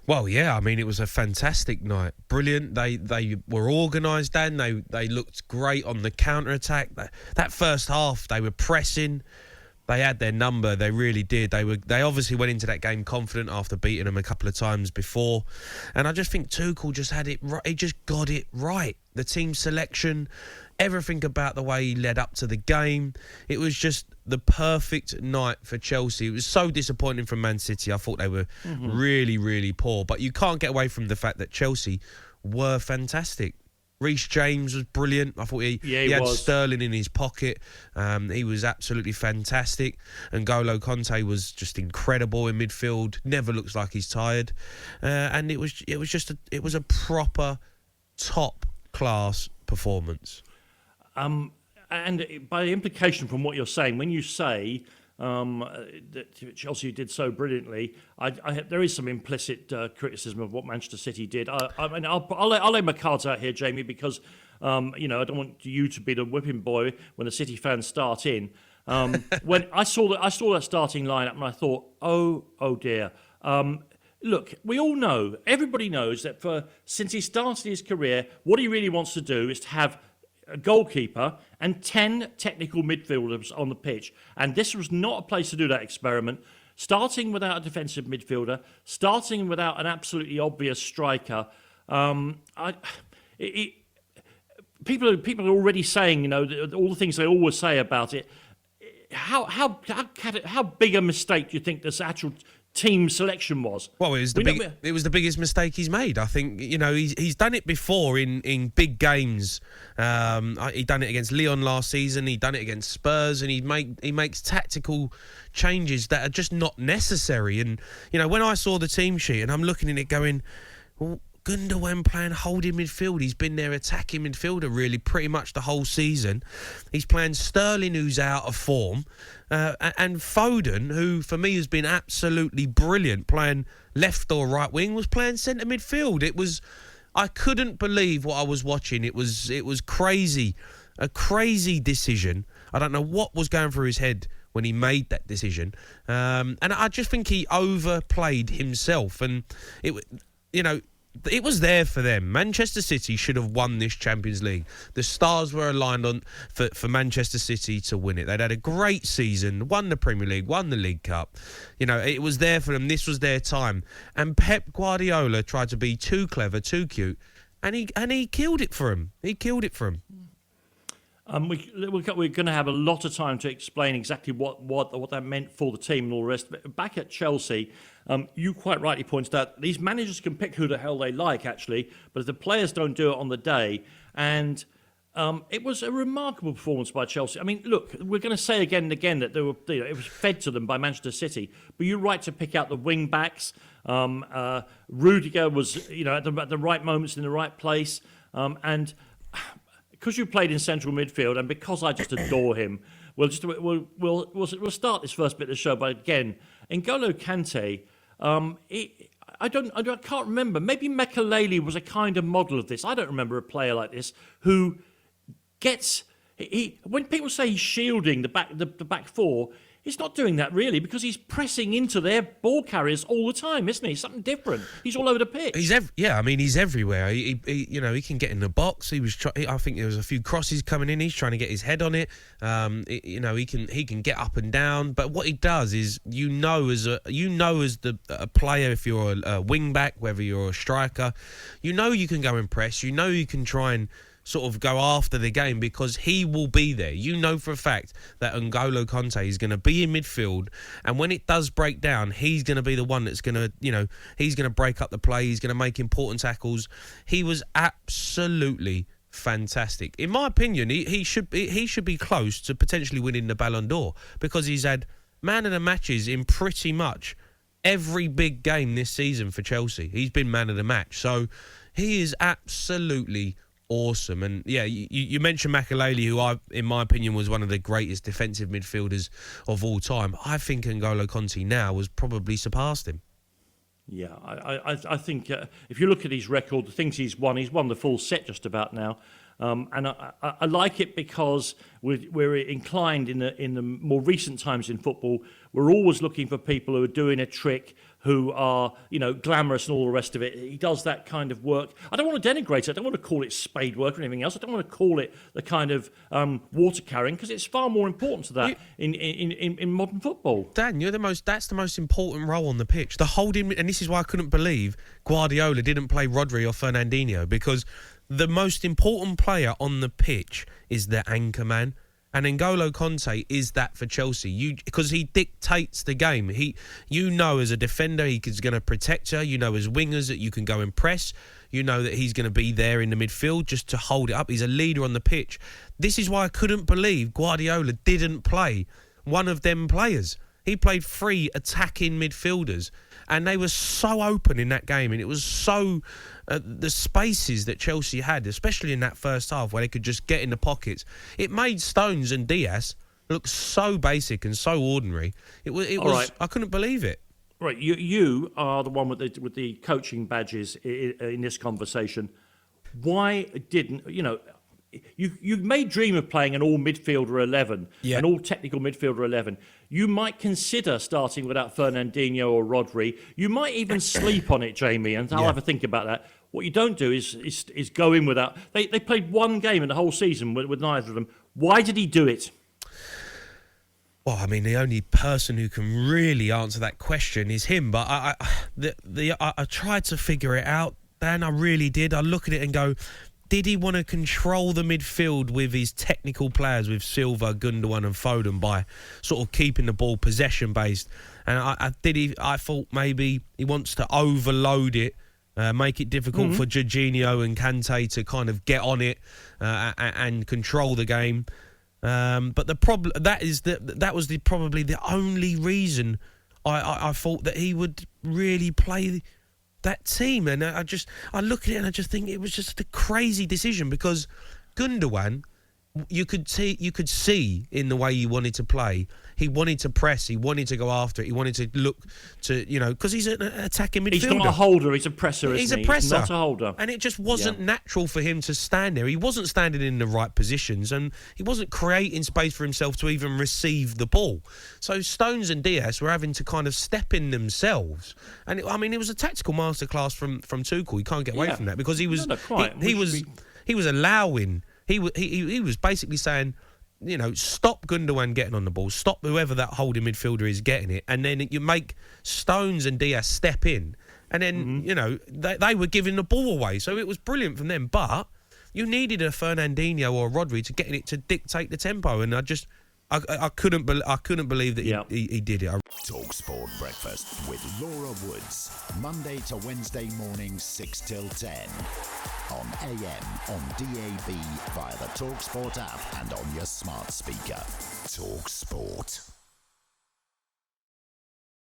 Well, yeah, I mean, it was a fantastic night. Brilliant. They were organised, Dan. They looked great on the counter-attack. That first half, they were pressing. They had their number. They really did. They obviously went into that game confident after beating them a couple of times before. And I just think Tuchel just had it right. He just got it right. The team selection, everything about the way he led up to the game. It was just the perfect night for Chelsea. It was so disappointing from Man City. I thought they were really, really poor. But you can't get away from the fact that Chelsea were fantastic. Reece James was brilliant. I thought he had Sterling in his pocket. He was absolutely fantastic. And N'Golo Kante was just incredible in midfield. Never looks like he's tired. And it was a proper top class performance. And by implication from what you're saying, when you say that Chelsea did so brilliantly, there is some implicit criticism of what Manchester City did. I mean, I'll lay my cards out here, Jamie, because I don't want you to be the whipping boy when the City fans start in. When I saw that starting lineup, and I thought, oh dear. Look, we all know, everybody knows that since he started his career, what he really wants to do is to have a goalkeeper and 10 technical midfielders on the pitch. And this was not a place to do that experiment. Starting without a defensive midfielder, starting without an absolutely obvious striker. People are already saying, all the things they always say about it. How big a mistake do you think this actual team selection was? Well, it was the biggest mistake he's made. I think he's done it before in big games. He done it against Lyon last season. He done it against Spurs, and he makes tactical changes that are just not necessary. And when I saw the team sheet and I'm looking at it, going, well, Gundogan playing holding midfield. He's been their attacking midfielder really pretty much the whole season. He's playing Sterling, who's out of form, and Foden, who for me has been absolutely brilliant, playing left or right wing, was playing centre midfield. I couldn't believe what I was watching. It was crazy, a crazy decision. I don't know what was going through his head when he made that decision, and I just think he overplayed himself, and it was there for them. Manchester City should have won this Champions League. The stars were aligned for Manchester City to win it. They'd had a great season, won the Premier League, won the League Cup. It was there for them. This was their time. And Pep Guardiola tried to be too clever, too cute, and he killed it for him. He killed it for him. We're going to have a lot of time to explain exactly what that meant for the team and all the rest of it. Back at Chelsea, you quite rightly pointed out these managers can pick who the hell they like, actually, but if the players don't do it on the day, and it was a remarkable performance by Chelsea. I mean, look, we're going to say again and again that it was fed to them by Manchester City, but you're right to pick out the wing backs. Rudiger was at the right moments in the right place, and because you played in central midfield, and because I just adore him, we'll start this first bit of the show. But again, N'Golo Kante, I can't remember. Maybe Makelele was a kind of model of this. I don't remember a player like this who gets when people say he's shielding the back four. He's not doing that really, because he's pressing into their ball carriers all the time, isn't he? Something different. He's all over the pitch. He's everywhere. He can get in the box. I think there was a few crosses coming in. He's trying to get his head on it. He can get up and down. But what he does is, as a player, if you're a wing back, whether you're a striker, you can go and press. You can try and sort of go after the game, because he will be there. For a fact that N'Golo Kante is going to be in midfield, and when it does break down, he's going to be the one that's going to, he's going to break up the play. He's going to make important tackles. He was absolutely fantastic. In my opinion, he should be close to potentially winning the Ballond'Or, because he's had man of the matches in pretty much every big game this season for Chelsea. He's been man of the match. So he is absolutely awesome. And yeah, you mentioned Makelele, who in my opinion was one of the greatest defensive midfielders of all time. I think N'Golo Kante now has probably surpassed him. Yeah, I think if you look at his record, the things he's won the full set just about now. And I like it because we're inclined in the more recent times in football, we're always looking for people who are doing a trick, who are, glamorous and all the rest of it. He does that kind of work. I don't want to denigrate it. I don't want to call it spade work or anything else. I don't want to call it the kind of water carrying, because it's far more important to that in modern football. Dan, that's the most important role on the pitch. The holding, and this is why I couldn't believe Guardiola didn't play Rodri or Fernandinho, because the most important player on the pitch is the anchor man. And N'Golo Kante is that for Chelsea, because he dictates the game. As a defender, he's going to protect you. As wingers that you can go and press. That he's going to be there in the midfield just to hold it up. He's a leader on the pitch. This is why I couldn't believe Guardiola didn't play one of them players. He played 3 attacking midfielders, and they were so open in that game, and it was so the spaces that Chelsea had, especially in that first half, where they could just get in the pockets. It made Stones and Diaz look so basic and so ordinary. It was. Right. I couldn't believe it. Right, you are the one with the coaching badges in this conversation. Why didn't You may dream of playing an all-midfielder 11, an all-technical midfielder 11. You might consider starting without Fernandinho or Rodri. You might even sleep on it, Jamie, and I'll have a think about that. What you don't do is go in without... They played one game in the whole season with neither of them. Why did he do it? Well, I mean, the only person who can really answer that question is him. But I tried to figure it out, Dan. I really did. I look at it and go... Did he want to control the midfield with his technical players, with Silva, Gundogan and Foden, by sort of keeping the ball possession-based? And I thought maybe he wants to overload it, make it difficult for Jorginho and Kante to kind of get on it and control the game. But the problem that was probably the only reason I thought that he would really play that team. And I look at it and I just think it was just a crazy decision, because Gundogan, you could see in the way he wanted to play. He wanted to press. He wanted to go after it. He wanted to look to, because he's an attacking midfielder. He's not a holder. He's a presser, He's a presser. He's not a holder. And it just wasn't natural for him to stand there. He wasn't standing in the right positions, and he wasn't creating space for himself to even receive the ball. So Stones and Diaz were having to kind of step in themselves. And it was a tactical masterclass from Tuchel. You can't get away from that, because he was he was allowing. He was basically saying, stop Gundogan getting on the ball, stop whoever that holding midfielder is getting it, and then you make Stones and Diaz step in, and then they were giving the ball away. So it was brilliant from them, but you needed a Fernandinho or a Rodri to get in it to dictate the tempo, and I couldn't believe that he did it. talkSPORT Breakfast with Laura Woods, Monday to Wednesday mornings 6 till 10 on AM, on DAB, via the talkSPORT app and on your smart speaker. talkSPORT.